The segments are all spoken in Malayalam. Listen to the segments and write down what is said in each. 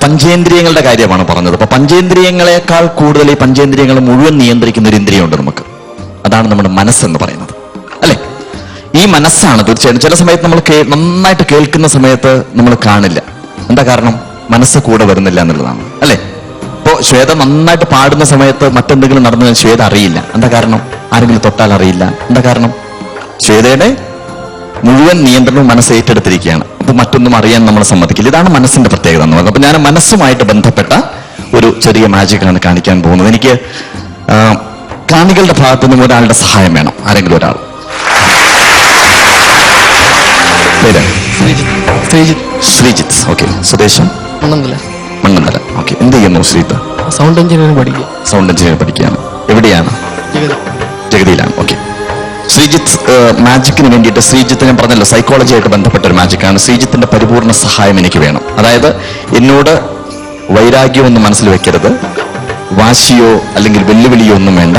പഞ്ചേന്ദ്രിയങ്ങളുടെ കാര്യമാണ് പറഞ്ഞത്. അപ്പൊ പഞ്ചേന്ദ്രിയങ്ങളെക്കാൾ കൂടുതൽ ഈ പഞ്ചേന്ദ്രിയങ്ങൾ മുഴുവൻ നിയന്ത്രിക്കുന്ന ഒരു ഇന്ദ്രിയമുണ്ട് നമുക്ക്. അതാണ് നമ്മുടെ മനസ്സെന്ന് പറയുന്നത്, അല്ലെ? ഈ മനസ്സാണ് തീർച്ചയായിട്ടും ചില സമയത്ത് നമ്മൾ നന്നായിട്ട് കേൾക്കുന്ന സമയത്ത് നമ്മൾ കാണില്ല. എന്താ കാരണം? മനസ്സ് കൂടെ വരുന്നില്ല എന്നുള്ളതാണ്, അല്ലെ? ഇപ്പോ ശ്വേത നന്നായിട്ട് പാടുന്ന സമയത്ത് മറ്റെന്തെങ്കിലും നടന്നു ശ്വേത അറിയില്ല. എന്താ കാരണം? ആരെങ്കിലും തൊട്ടാൽ അറിയില്ല. എന്താ കാരണം? ശ്വേതയുടെ മുഴുവൻ നിയന്ത്രണവും മനസ്സ് ഏറ്റെടുത്തിരിക്കുകയാണ്. അപ്പൊ മറ്റൊന്നും അറിയാൻ നമ്മൾ സമ്മതിക്കില്ല. ഇതാണ് മനസ്സിന്റെ പ്രത്യേകത എന്ന് പറയുന്നത്. അപ്പൊ ഞാൻ മനസ്സുമായിട്ട് ബന്ധപ്പെട്ട ഒരു ചെറിയ മാജിക്കാണ് കാണിക്കാൻ പോകുന്നത്. എനിക്ക് കാണികളുടെ ഭാഗത്തു നിന്നും ഒരാളുടെ സഹായം വേണം. ആരെങ്കിലും ഒരാൾ. പേര്? ശ്രീജിത്ത്. ഓക്കെ. സ്വദേശം? മണ്ണന്തല. ഓക്കെ. എന്ത് ചെയ്യുന്നു ശ്രീജിത്ത്? സൗണ്ട് എഞ്ചിനീയറിംഗ് പഠിക്കുക. സൗണ്ട് എഞ്ചിനീയറിംഗ് പഠിക്കുകയാണ്. എവിടെയാണ്? ജഗതിയിലാണ്. ഓക്കെ. ശ്രീജിത്ത് മാജിക്കിന് വേണ്ടിയിട്ട്, ശ്രീജിത്ത് ഞാൻ പറഞ്ഞല്ലോ സൈക്കോളജി ആയിട്ട് ബന്ധപ്പെട്ട ഒരു മാജിക്കാണ്. ശ്രീജിത്തിന്റെ പരിപൂർണ സഹായം എനിക്ക് വേണം. അതായത് എന്നോട് വൈരാഗ്യമൊന്നും മനസ്സിൽ വെക്കരുത്, വാശിയോ അല്ലെങ്കിൽ വെല്ലുവിളിയോ ഒന്നും വേണ്ട.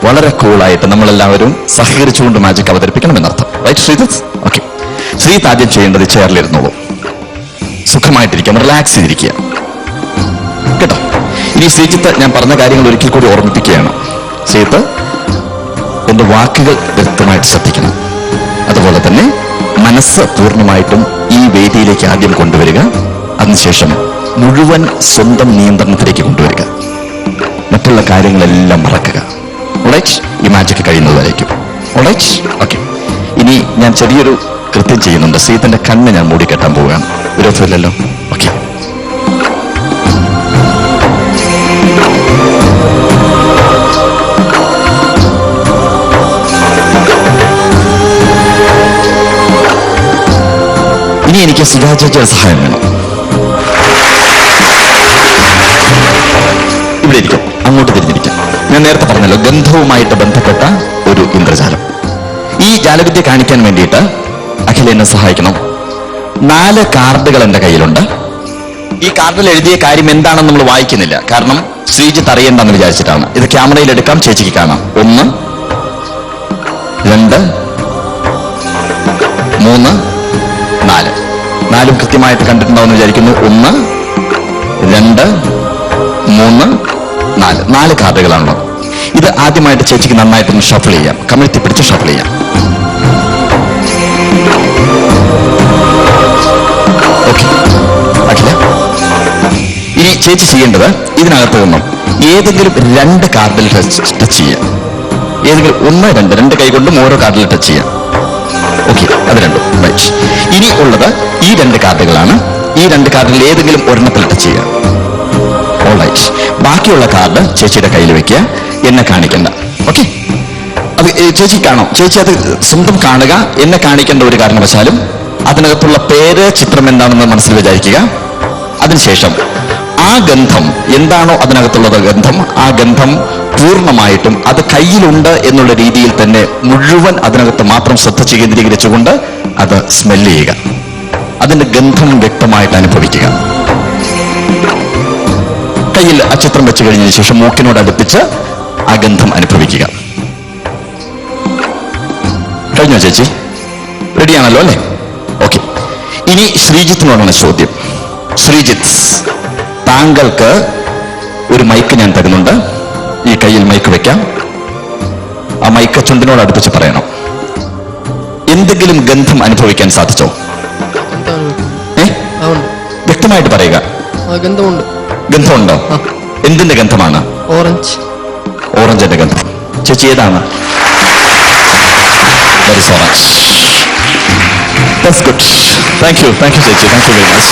വളരെ കൂളായിട്ട് നമ്മളെല്ലാവരും സഹകരിച്ചുകൊണ്ട് മാജിക് അവതരിപ്പിക്കണം എന്നർത്ഥം. റൈറ്റ് ശ്രീജിത്ത്? ഓക്കെ. ശ്രീജിത്ത് ആദ്യം ചെയ്യേണ്ടത് ചെയറിലിരുന്നോളൂ, സുഖമായിട്ടിരിക്കാം, റിലാക്സ് ചെയ്തിരിക്കുക കേട്ടോ. ഇനി ശ്രീജിത്ത് ഞാൻ പറഞ്ഞ കാര്യങ്ങൾ ഒരിക്കൽ കൂടി ഓർമ്മിപ്പിക്കുകയാണ്. ശ്രീജിത്ത് എന്റെ വാക്കുകൾ വ്യക്തമായിട്ട് ശ്രദ്ധിക്കണം. അതുപോലെ തന്നെ മനസ്സ് പൂർണ്ണമായിട്ടും ഈ വേദിയിലേക്ക് ആദ്യം കൊണ്ടുവരിക. അതിനുശേഷം മുഴുവൻ സ്വന്തം നിയന്ത്രണത്തിലേക്ക് കൊണ്ടുവരിക. മറ്റുള്ള കാര്യങ്ങളെല്ലാം മറക്കുക. ഓൾറൈറ്റ്? ഈ മാജിക് കഴിയുന്നതായിരിക്കും. ഓൾറൈറ്റ്? ഓക്കെ. ഇനി ഞാൻ ചെറിയൊരു കൃത്യം ചെയ്യുന്നുണ്ട്. ശ്രീജിത്തിന്റെ കണ്ണ് ഞാൻ മൂടിക്കെട്ടാൻ പോവുകയാണ്. വിരോധമില്ലല്ലോ? ഓക്കെ. ഇനി എനിക്ക് സുധാചേച്ചിയുടെ സഹായം വേണം. ഇവിടെ ഇരിക്കും, അങ്ങോട്ട് തിരിഞ്ഞിരിക്കാം. ഞാൻ നേരത്തെ പറഞ്ഞല്ലോ ഗന്ധവുമായിട്ട് ബന്ധപ്പെട്ട ഒരു ഇന്ദ്രജാലം. ഈ ജാലവിദ്യ കാണിക്കാൻ വേണ്ടിയിട്ട് അഖില എന്നെ സഹായിക്കണം. 4 കാർഡുകൾ എന്റെ കയ്യിലുണ്ട്. ഈ കാർഡിൽ എഴുതിയ കാര്യം എന്താണെന്ന് നമ്മൾ വായിക്കുന്നില്ല, കാരണം ശ്രീജിത്ത് അറിയണ്ടെന്ന് വിചാരിച്ചിട്ടാണ്. ഇത് ക്യാമറയിൽ എടുക്കാം, ചേച്ചിക്ക് കാണാം. 1, 2, 3, 4. 4 കൃത്യമായിട്ട് കണ്ടിട്ടുണ്ടാവുമെന്ന് വിചാരിക്കുന്നു. 1, 2, 3, 4. 4 കാർഡുകളാണല്ലോ. ഇത് ആദ്യമായിട്ട് ചേച്ചിക്ക് നന്നായിട്ടൊന്ന് ഷഫിൾ ചെയ്യാം, കമിഴ്ത്തി പിടിച്ച് ഷഫിൾ ചെയ്യാം. ഓക്കെ. അഖില, ഇനി ചേച്ചി ചെയ്യേണ്ടത് ഇതിനകത്ത് നിന്നും ഏതെങ്കിലും 2 കാർഡിൽ ടച്ച് ചെയ്യാം. ഏതെങ്കിലും 1, 2, 2 കൈ കൊണ്ടും ഓരോ കാർഡിൽ ടച്ച് ചെയ്യാം. ഓക്കെ, അത് രണ്ടും. റൈറ്റ്. ഇനി ഉള്ളത് ഈ 2 കാർഡുകളാണ്. ഈ 2 കാർഡിൽ ഏതെങ്കിലും ഒരെണ്ണത്തിൽ ടച്ച് ചെയ്യാം. ഓൾറൈറ്റ്. ബാക്കിയുള്ള കാർഡ് ചേച്ചിയുടെ കയ്യിൽ വെക്കുക, എന്നെ കാണിക്കണ്ട. ഓക്കെ? അത് ചേച്ചി കാണാം. ചേച്ചി അത് സ്വന്തം കാണുക, എന്നെ കാണിക്കേണ്ട ഒരു കാരണവശാലും. അതിനകത്തുള്ള പേര്, ചിത്രം എന്താണെന്ന് മനസ്സിൽ വിചാരിക്കുക. അതിനുശേഷം ആ ഗന്ധം എന്താണോ അതിനകത്തുള്ളത് ഗന്ധം, ആ ഗന്ധം പൂർണ്ണമായിട്ടും അത് കയ്യിലുണ്ട് എന്നുള്ള രീതിയിൽ തന്നെ മുഴുവൻ അതിനകത്ത് മാത്രം ശ്രദ്ധ കേന്ദ്രീകരിച്ചുകൊണ്ട് അത് സ്മെല്ല് ചെയ്യുക. അതിന്റെ ഗന്ധം വ്യക്തമായിട്ട് അനുഭവിക്കുക. കയ്യിൽ ആ ചിത്രം വെച്ച് കഴിഞ്ഞതിന് ശേഷം മൂക്കിനോട് അടുപ്പിച്ച് ആ ഗന്ധം അനുഭവിക്കുക. കഴിഞ്ഞോ ചേച്ചി? റെഡിയാണല്ലോ അല്ലേ? ഓക്കെ. ഇനി ശ്രീജിത്തിനോടാണ് ചോദ്യം. ശ്രീജിത്ത്, താങ്കൾക്ക് ഒരു മൈക്ക് ഞാൻ തരുന്നുണ്ട്. ഈ കയ്യിൽ മൈക്ക് വെക്കാം. ആ മൈക്ക് ചുണ്ടിനോട് അടുപ്പിച്ച് പറയണം. എന്തെങ്കിലും ഗന്ധം അനുഭവിക്കാൻ സാധിച്ചോ? വ്യക്തമായിട്ട് പറയുക. ഗന്ധമുണ്ടോ? എന്തിന്റെ ഗന്ധമാണ്? ഓറഞ്ചിന്റെ ഗന്ധം. ചേച്ചി ഏതാണ്? That is orange. That's good. Thank you ചേച്ചി. Thank you very much.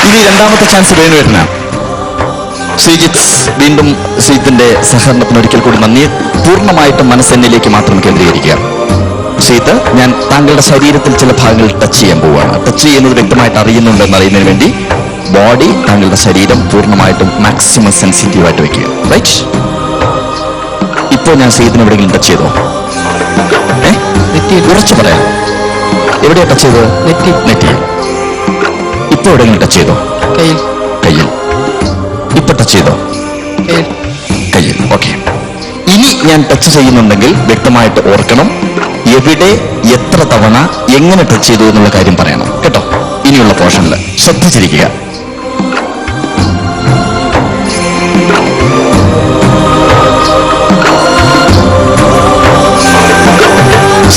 ഇനി രണ്ടാമത്തെ ചാൻസ് വേണുവരുന്ന ശ്രീജിത്ത്. വീണ്ടും ശ്രീജിത്തിന്റെ സഹകരണത്തിന് ഒരിക്കൽ കൂടി നന്ദി. പൂർണ്ണമായിട്ടും മനസ്സെന്നിലേക്ക് മാത്രം കേന്ദ്രീകരിക്കുക. ശ്രീജിത്ത്, ഞാൻ താങ്കളുടെ ശരീരത്തിൽ ചില ഭാഗങ്ങൾ ടച്ച് ചെയ്യാൻ പോവുകയാണ്. ടച്ച് ചെയ്യുന്നത് വ്യക്തമായിട്ട് അറിയുന്നുണ്ടെന്ന് അറിയുന്നതിന് വേണ്ടി ബോഡി, താങ്കളുടെ ശരീരം പൂർണ്ണമായിട്ടും മാക്സിമം സെൻസിറ്റീവായിട്ട് വെക്കുക. റൈറ്റ്? ഇപ്പോൾ ഞാൻ ശ്രീജിത്തിന് എവിടെയെങ്കിലും ടച്ച് ചെയ്തോ? ഉറച്ചു പറയാം. എവിടെയാ ടച്ച് ചെയ്തത്? നെറ്റിയിൽ. ഇപ്പൊ എവിടെയെങ്കിലും ടച്ച് ചെയ്തോ? കയ്യിൽ. ഇപ്പൊ ടച്ച് ചെയ്തോ? കയ്യിൽ. ഓക്കെ. ഇനി ഞാൻ ടച്ച് ചെയ്യുന്നുണ്ടെങ്കിൽ വ്യക്തമായിട്ട് ഓർക്കണം, എവിടെ, എത്ര തവണ, എങ്ങനെ ടച്ച് ചെയ്തു എന്നുള്ള കാര്യം പറയണം കേട്ടോ. ഇനിയുള്ള പോർഷനിൽ ശ്രദ്ധിച്ചിരിക്കുക.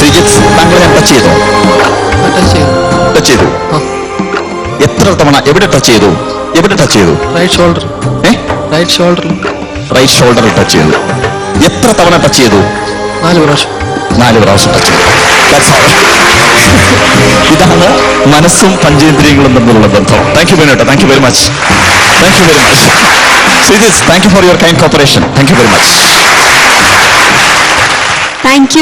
ശ്രീജിത്ത്, താങ്കൾ ഞാൻ ടച്ച് ചെയ്തോ? ടച്ച് ചെയ്തു. എത്ര തവണ? എവിടെ ടച്ച് ചെയ്തു? എവിടെ ടച്ച് ചെയ്തു? Right shoulder. റൈറ്റ് ഷോൾഡറിൽ. റൈറ്റ് ഷോൾഡറിൽ ടച്ച് ചെയ്തു. എത്ര തവണ ടച്ച് ചെയ്തു? 4 പ്രാവശ്യം. 4 പ്രാവശ്യം ടച്ച് ചെയ്തു. ഇതാണ് മനസ്സും പഞ്ചേന്ദ്രിയങ്ങളും തമ്മിലുള്ള ബന്ധം. Thank you Binota, thank you very much. Thank you very much. Sreejith, thank you for your kind cooperation. Thank you very much. Thank U